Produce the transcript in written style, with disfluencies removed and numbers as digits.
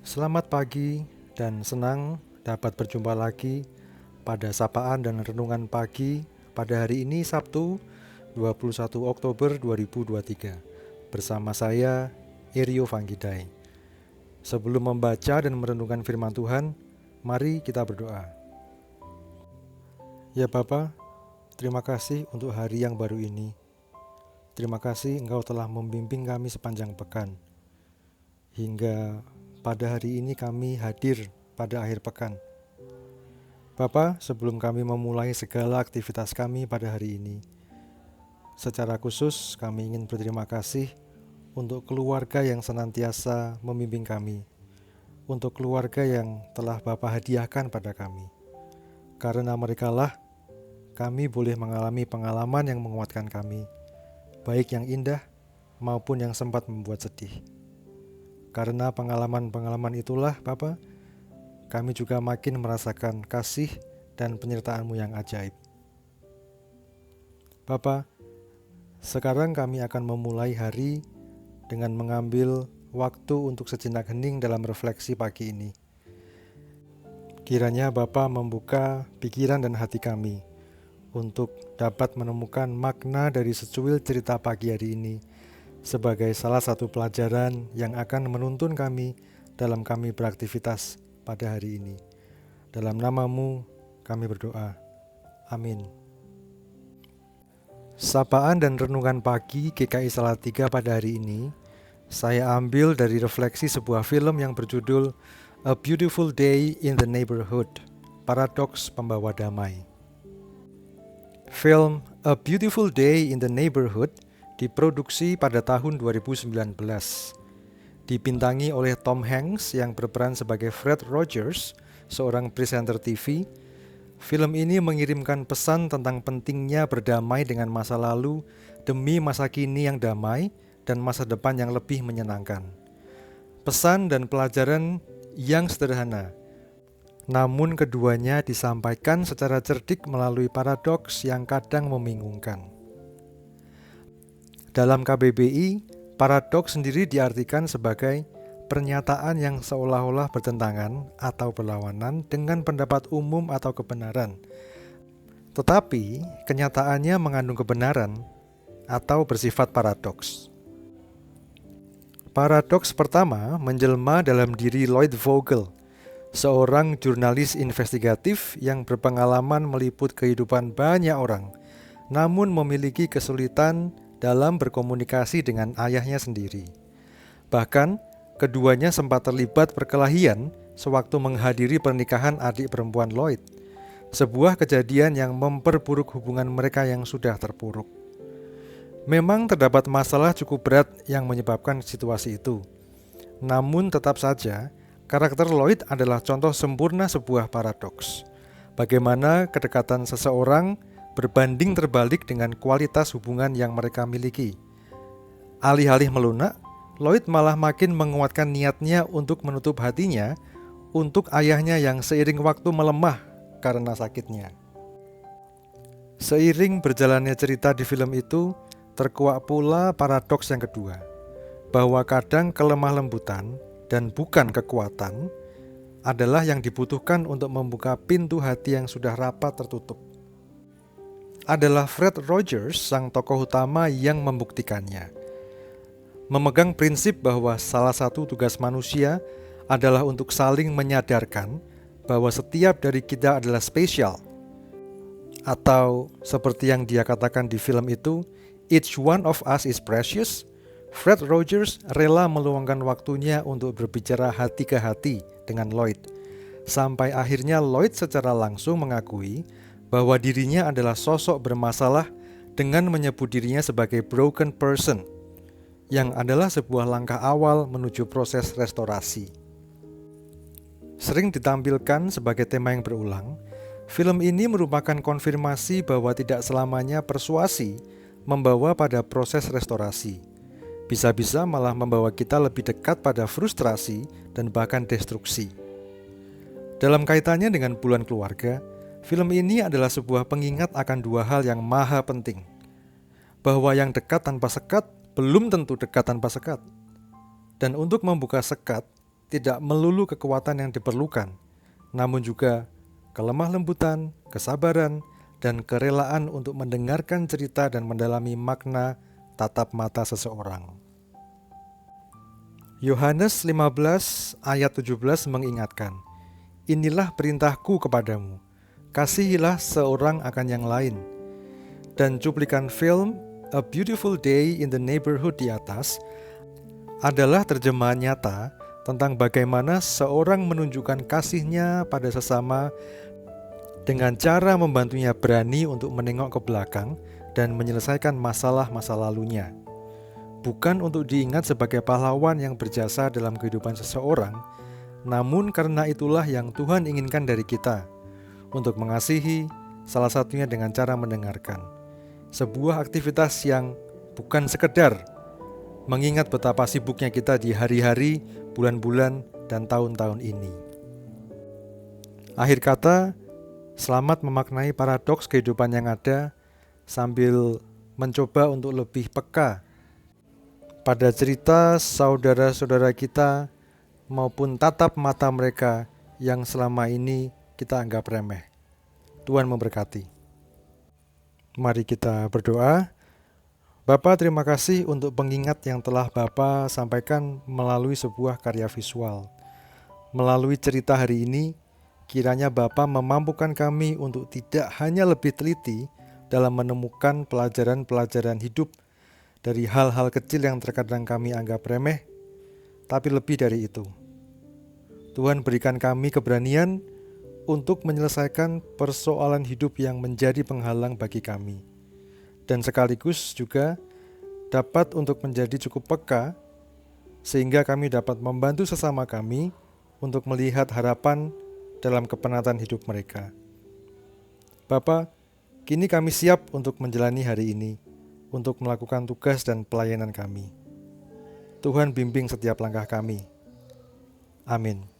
Selamat pagi dan senang dapat berjumpa lagi pada sapaan dan renungan pagi pada hari ini Sabtu 21 Oktober 2023 bersama saya Irio Vanggidai. Sebelum membaca dan merenungkan firman Tuhan, mari kita berdoa. Ya Bapa, terima kasih untuk hari yang baru ini. Terima kasih Engkau telah membimbing kami sepanjang pekan. Hingga pada hari ini kami hadir pada akhir pekan. Bapa, sebelum kami memulai segala aktivitas kami pada hari ini, secara khusus kami ingin berterima kasih untuk keluarga yang senantiasa membimbing kami, untuk keluarga yang telah Bapa hadiahkan pada kami. Karena merekalah kami boleh mengalami pengalaman yang menguatkan kami, baik yang indah maupun yang sempat membuat sedih. Karena pengalaman-pengalaman itulah Bapa, kami juga makin merasakan kasih dan penyertaan-Mu yang ajaib. Bapa, sekarang kami akan memulai hari dengan mengambil waktu untuk sejenak hening dalam refleksi pagi ini. Kiranya Bapa membuka pikiran dan hati kami untuk dapat menemukan makna dari secuil cerita pagi hari ini sebagai salah satu pelajaran yang akan menuntun kami dalam kami beraktivitas pada hari ini. Dalam nama-Mu kami berdoa. Amin. Sapaan dan renungan pagi GKI Salatiga pada hari ini saya ambil dari refleksi sebuah film yang berjudul A Beautiful Day in the Neighborhood, Paradoks Pembawa Damai. Film A Beautiful Day in the Neighborhood diproduksi pada tahun 2019. Dibintangi oleh Tom Hanks yang berperan sebagai Fred Rogers, seorang presenter TV. Film ini mengirimkan pesan tentang pentingnya berdamai dengan masa lalu demi masa kini yang damai dan masa depan yang lebih menyenangkan. Pesan dan pelajaran yang sederhana, namun keduanya disampaikan secara cerdik melalui paradoks yang kadang membingungkan. Dalam KBBI, paradoks sendiri diartikan sebagai pernyataan yang seolah-olah bertentangan atau berlawanan dengan pendapat umum atau kebenaran. Tetapi, kenyataannya mengandung kebenaran atau bersifat paradoks. Paradoks pertama menjelma dalam diri Lloyd Vogel, seorang jurnalis investigatif yang berpengalaman meliput kehidupan banyak orang, namun memiliki kesulitan dalam berkomunikasi dengan ayahnya sendiri. Bahkan, keduanya sempat terlibat perkelahian sewaktu menghadiri pernikahan adik perempuan Lloyd, sebuah kejadian yang memperburuk hubungan mereka yang sudah terpuruk. Memang terdapat masalah cukup berat yang menyebabkan situasi itu. Namun tetap saja, karakter Lloyd adalah contoh sempurna sebuah paradoks. Bagaimana kedekatan seseorang berbanding terbalik dengan kualitas hubungan yang mereka miliki. Alih-alih melunak, Lloyd malah makin menguatkan niatnya untuk menutup hatinya untuk ayahnya yang seiring waktu melemah karena sakitnya. Seiring berjalannya cerita di film itu, terkuak pula paradoks yang kedua, bahwa kadang kelemah lembutan dan bukan kekuatan adalah yang dibutuhkan untuk membuka pintu hati yang sudah rapat tertutup. Adalah Fred Rogers, sang tokoh utama, yang membuktikannya. Memegang prinsip bahwa salah satu tugas manusia adalah untuk saling menyadarkan bahwa setiap dari kita adalah spesial. Atau seperti yang dia katakan di film itu, each one of us is precious. Fred Rogers rela meluangkan waktunya untuk berbicara hati ke hati dengan Lloyd. Sampai akhirnya Lloyd secara langsung mengakui bahwa dirinya adalah sosok bermasalah dengan menyebut dirinya sebagai broken person, yang adalah sebuah langkah awal menuju proses restorasi. Sering ditampilkan sebagai tema yang berulang, film ini merupakan konfirmasi bahwa tidak selamanya persuasi membawa pada proses restorasi. Bisa-bisa malah membawa kita lebih dekat pada frustrasi dan bahkan destruksi. Dalam kaitannya dengan bulan keluarga, film ini adalah sebuah pengingat akan dua hal yang maha penting. Bahwa yang dekat tanpa sekat belum tentu dekat tanpa sekat. Dan untuk membuka sekat, tidak melulu kekuatan yang diperlukan, namun juga kelemah lembutan, kesabaran, dan kerelaan untuk mendengarkan cerita dan mendalami makna tatap mata seseorang. Yohanes 15 ayat 17 mengingatkan, "Inilah perintahku kepadamu, kasihilah seorang akan yang lain." Dan cuplikan film A Beautiful Day in the Neighborhood di atas adalah terjemahan nyata tentang bagaimana seorang menunjukkan kasihnya pada sesama dengan cara membantunya berani untuk menengok ke belakang dan menyelesaikan masalah-masa lalunya. Bukan untuk diingat sebagai pahlawan yang berjasa dalam kehidupan seseorang, namun karena itulah yang Tuhan inginkan dari kita, untuk mengasihi, salah satunya dengan cara mendengarkan. Sebuah aktivitas yang bukan sekedar mengingat betapa sibuknya kita di hari-hari, bulan-bulan, dan tahun-tahun ini. Akhir kata, selamat memaknai paradoks kehidupan yang ada sambil mencoba untuk lebih peka pada cerita saudara-saudara kita maupun tatap mata mereka yang selama ini kita anggap remeh. Tuhan memberkati. Mari kita berdoa. Bapa, terima kasih untuk pengingat yang telah Bapa sampaikan melalui sebuah karya visual. Melalui cerita hari ini, kiranya Bapa memampukan kami untuk tidak hanya lebih teliti dalam menemukan pelajaran-pelajaran hidup dari hal-hal kecil yang terkadang kami anggap remeh, tapi lebih dari itu. Tuhan berikan kami keberanian untuk menyelesaikan persoalan hidup yang menjadi penghalang bagi kami. Dan sekaligus juga dapat untuk menjadi cukup peka sehingga kami dapat membantu sesama kami untuk melihat harapan dalam kepenatan hidup mereka. Bapa, kini kami siap untuk menjalani hari ini, untuk melakukan tugas dan pelayanan kami. Tuhan bimbing setiap langkah kami. Amin.